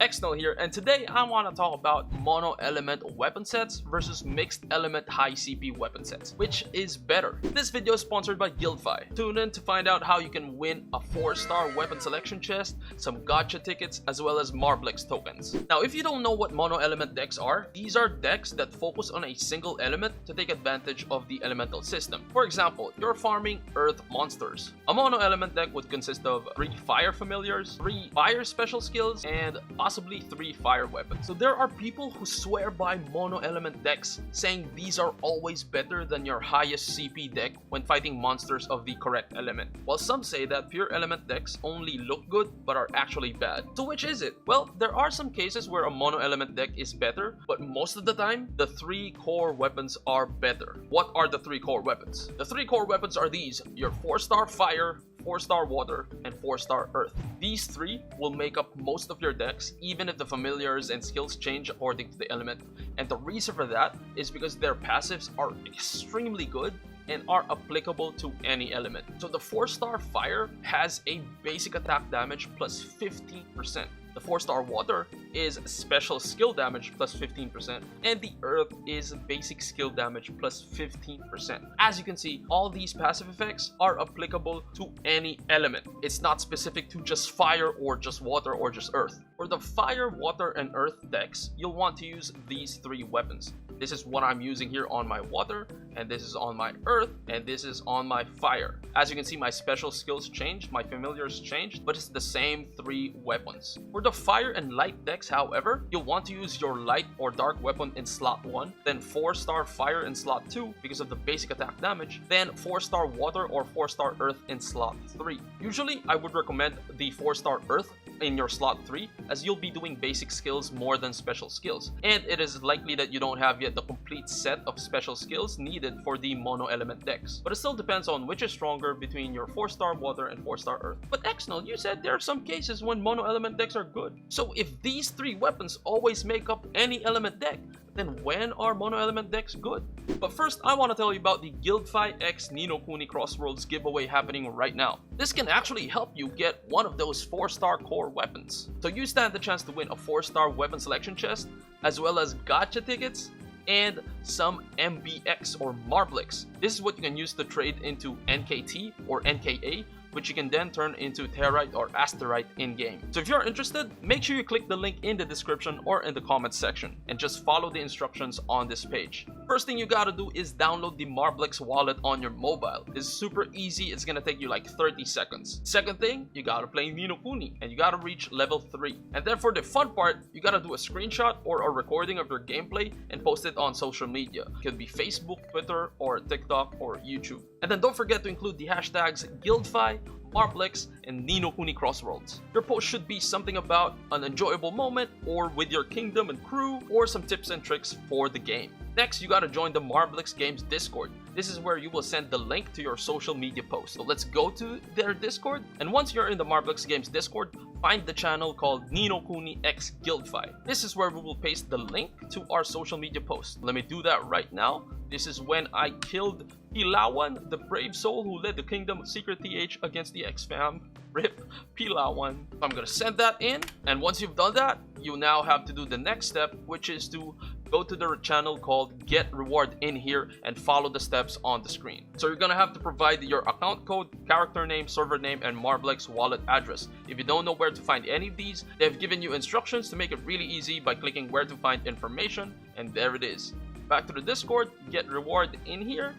Xno here, and today I want to talk about mono element weapon sets versus mixed element high CP weapon sets. Which is better? This video is sponsored by Guildfi. Tune in to find out how you can win a 4-star weapon selection chest, some gacha tickets, as well as Marblex tokens. Now, if you don't know what mono element decks are, these are decks that focus on a single element to take advantage of the elemental system. For example, you're farming earth monsters. A mono element deck would consist of 3 fire familiars, 3 fire special skills, and possibly 3 fire weapons. So there are people who swear by mono element decks, saying these are always better than your highest CP deck when fighting monsters of the correct element. While some say that pure element decks only look good but are actually bad. So which is it? Well, there are some cases where a mono element deck is better, but most of the time, the 3 core weapons are better. What are the 3 core weapons? The 3 core weapons are these: your 4-star fire, 4-star water, and 4-star earth. These 3 will make up most of your decks, even if the familiars and skills change according to the element. And the reason for that is because their passives are extremely good and are applicable to any element. So the 4-star fire has a basic attack damage plus 15%. The 4-star water is special skill damage plus 15%, and the earth is basic skill damage plus 15%. As you can see, all these passive effects are applicable to any element. It's not specific to just fire or just water or just earth. For the fire, water, and earth decks, you'll want to use these 3 weapons. This is what I'm using here on my water, and this is on my earth, and this is on my fire. As you can see, my special skills changed, my familiars changed, but it's the same 3 weapons. For the fire and light decks, however, you'll want to use your light or dark weapon in slot 1, then 4-star fire in slot 2 because of the basic attack damage, then 4-star water or 4-star earth in slot 3. Usually, I would recommend the 4-star earth in your slot 3, as you'll be doing basic skills more than special skills, and it is likely that you don't have yet the complete set of special skills needed for the mono element decks. But it still depends on which is stronger between your 4-star water and 4-star earth. But Xno, you said there are some cases when mono element decks are good. So if these 3 weapons always make up any element deck, then when are mono element decks good? But first, I want to tell you about the Guildfi X Ni no Kuni Crossworlds giveaway happening right now. This can actually help you get one of those 4-star core weapons. So you stand the chance to win a 4-star weapon selection chest, as well as gacha tickets, and some MBX or Marblex. This is what you can use to trade into NKT or NKA, which you can then turn into Territe or Asterite in-game. So if you're interested, make sure you click the link in the description or in the comments section and just follow the instructions on this page. First thing you gotta do is download the Marblex wallet on your mobile. It's super easy, it's gonna take you like 30 seconds. Second thing, you gotta play Ni no Kuni and you gotta reach level 3. And then for the fun part, you gotta do a screenshot or a recording of your gameplay and post it on social media. It could be Facebook, Twitter, or TikTok, or YouTube. And then don't forget to include the hashtags Guildfi, Marblex, and Ni no Kuni Crossworlds. Your post should be something about an enjoyable moment or with your kingdom and crew, or some tips and tricks for the game. Next, you gotta join the Marblex Games Discord. This is where you will send the link to your social media post. So let's go to their Discord, and once you're in the Marblex Games Discord, find the channel called Ni no Kuni X Guildfi. This is where we will paste the link to our social media post. Let me do that right now. This is when I killed Pilawan, the brave soul who led the kingdom of Secret TH against the X-Fam. RIP Pilawan. I'm gonna send that in, and once you've done that, you now have to do the next step, which is to go to the channel called Get Reward in here and follow the steps on the screen. So you're gonna have to provide your account code, character name, server name, and Marblex wallet address. If you don't know where to find any of these, they've given you instructions to make it really easy by clicking where to find information, and there it is. Back to the Discord, Get Reward in here,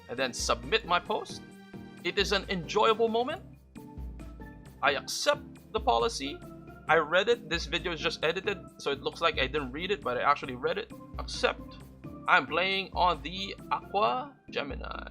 and then submit my post. It is an enjoyable moment. I accept the policy. I read it. This video is just edited, so it looks like I didn't read it, but I actually read it. Accept. I'm playing on the Aqua Gemini.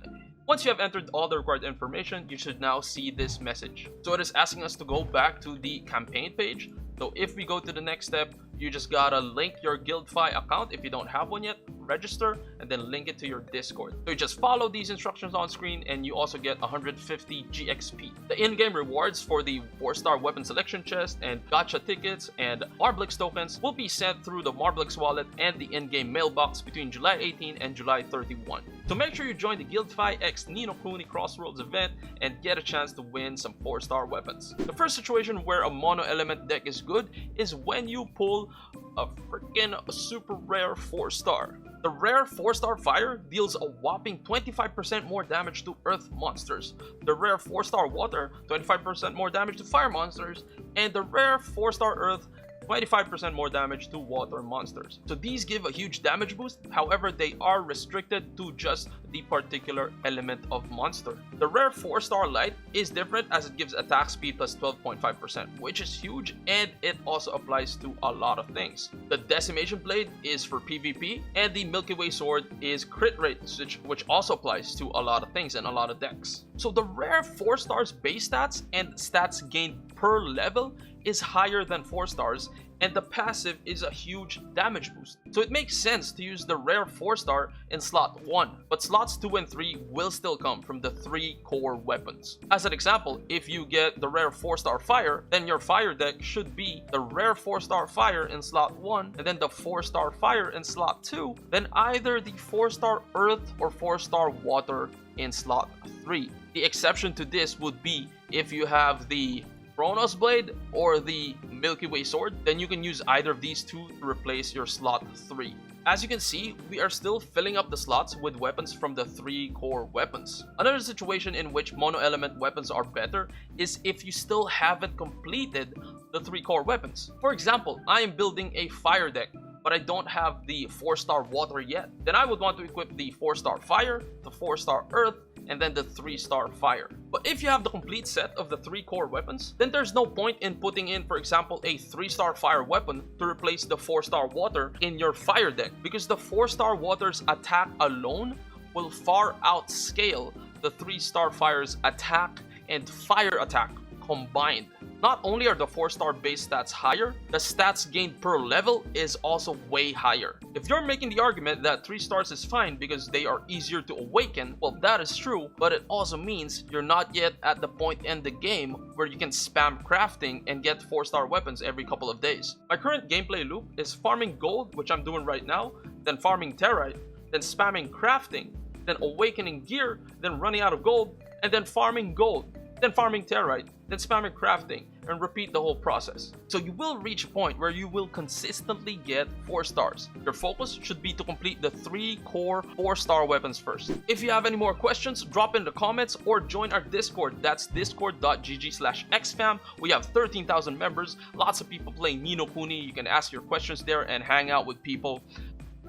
Once you have entered all the required information, you should now see this message. So it is asking us to go back to the campaign page. So if we go to the next step, you just gotta link your Guildfi account if you don't have one yet, register and then link it to your Discord. So you just follow these instructions on screen and you also get 150 GXP. The in-game rewards for the 4-star weapon selection chest and gacha tickets and Marblix tokens will be sent through the Marblix wallet and the in-game mailbox between July 18 and July 31. So make sure you join the Guildfy X Ni no Kuni Crossroads event and get a chance to win some 4-star weapons. The first situation where a mono element deck is good is when you pull a freaking super rare 4-star. The rare 4-star fire deals a whopping 25% more damage to earth monsters. The rare 4-star water, 25% more damage to fire monsters. And the rare 4-star earth, 25% more damage to water monsters. So these give a huge damage boost, however they are restricted to just the particular element of monster. The rare 4-star light is different as it gives attack speed plus 12.5%, which is huge, and it also applies to a lot of things. The decimation blade is for PvP, and the Milky Way sword is crit rate, which also applies to a lot of things and a lot of decks. So the rare 4-stars base stats and stats gained per level is higher than 4 stars, and the passive is a huge damage boost. So it makes sense to use the rare 4-star in slot 1, but slots 2 and 3 will still come from the 3 core weapons. As an example, if you get the rare 4-star fire, then your fire deck should be the rare 4-star fire in slot 1, and then the 4-star fire in slot 2, then either the 4-star earth or 4-star water in slot 3. The exception to this would be if you have the Chronos Blade or the Milky Way Sword, then you can use either of these two to replace your slot 3. As you can see, we are still filling up the slots with weapons from the 3 core weapons. Another situation in which mono element weapons are better is if you still haven't completed the 3 core weapons. For example, I am building a fire deck, but I don't have the 4-star water yet. Then I would want to equip the 4-star fire, the 4-star earth, and then the 3-star fire. But if you have the complete set of the 3 core weapons, then there's no point in putting in, for example, a 3-star fire weapon to replace the 4-star water in your fire deck, because the 4-star water's attack alone will far outscale the 3-star fire's attack and fire attack combined. Not only are the 4-star base stats higher, the stats gained per level is also way higher. If you're making the argument that 3 stars is fine because they are easier to awaken, well, that is true, but it also means you're not yet at the point in the game where you can spam crafting and get 4-star weapons every couple of days. My current gameplay loop is farming gold, which I'm doing right now, then farming territe, then spamming crafting, then awakening gear, then running out of gold, and then farming gold, then farming territe, then spamming crafting, and repeat the whole process. So you will reach a point where you will consistently get 4 stars. Your focus should be to complete the 3 core 4-star weapons first. If you have any more questions, drop in the comments or join our Discord. That's discord.gg/xfam. We have 13,000 members, lots of people playing Ni no Kuni. You can ask your questions there and hang out with people.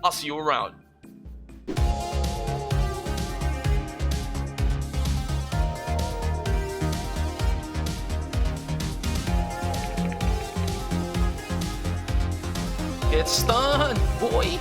I'll see you around. Get stunned, boy!